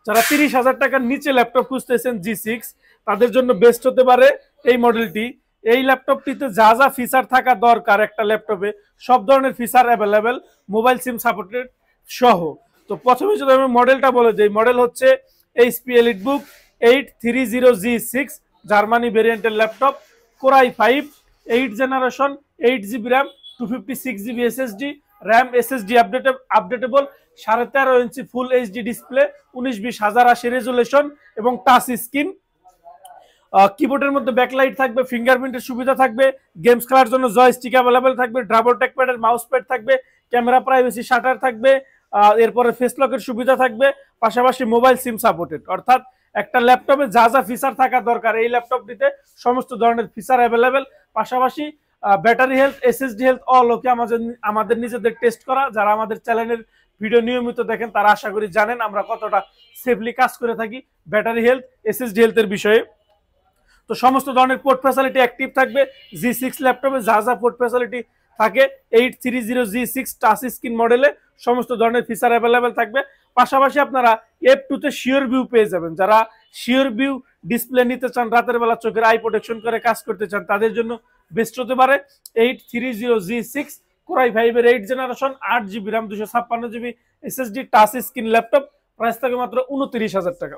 যারা 30,000 টাকার নিচে ল্যাপটপ খুঁজতেছেন G6 তাদের জন্য বেস্ট হতে পারে এই মডেলটি। এই ল্যাপটপটিতে যা যা ফিচার থাকা দরকার একটা ল্যাপটপে সব ধরনের feature available, mobile SIM supported সহ। তো প্রথমে যদি আমি মডেলটা বলে দিই, মডেল হচ্ছে HP EliteBook 830G6 জার্মানি ভেরিয়েন্টের laptop, Core i5 8 generation, 8GB RAM, 256GB SSD, RAM SSD updatable, 13.5 inch full HD display, 1920x1080 resolution এবং টাচ স্ক্রিন। কিবোর্ডের মধ্যে ব্যাকলাইট থাকবে, ফিঙ্গারপ্রিন্টের সুবিধা থাকবে, গেমস খেলার জন্য জয়স্টিক অ্যাভেলেবেল থাকবে, ড্রাবল ট্যাকপ্যাডের মাউস প্যাড থাকবে, ক্যামেরা প্রাইভেসি শাটার থাকবে, এরপরে ফেস লকের সুবিধা থাকবে, পাশাপাশি মোবাইল সিম সাপোর্টেড। অর্থাৎ একটা ল্যাপটপে যা যা ফিচার থাকা দরকার এই ল্যাপটপটিতে সমস্ত ধরনের ফিচার অ্যাভেলেবেল। পাশাপাশি battery health, SSD health all ওকে। আমাদের নিজেদের টেস্ট করা, যারা আমাদের চ্যানেলের ভিডিও নিয়মিত দেখেন তারা আশা করি জানেন আমরা কতটা সেফলি কাজ করে থাকি ব্যাটারি হেলথ, এসএসডি হেলথের বিষয়ে। তো সমস্ত ধরনের পোর্ট ফ্যাসিলিটি অ্যাক্টিভ থাকবে G6 ল্যাপটপে, যা যা পোর্ট ফ্যাসিলিটি থাকে 830G6 টাচ স্ক্রিন মডেলে সমস্ত ধরনের ফিচার অ্যাভেলেবেল থাকবে। পাশাপাশি আপনারা F2 তে শিওর ভিউ পেয়ে যাবেন। যারা শিওর ভিউ ডিসপ্লে নিতে চান, রাতের বেলা চোখের আই প্রোটেকশন করে কাজ করতে চান, তাদের জন্য বেস্ট হতে পারে 830G6 Core i5 এর 8 generation, 8GB RAM, 256GB SSD touch screen laptop. Price থাকে মাত্র 29,000 টাকা।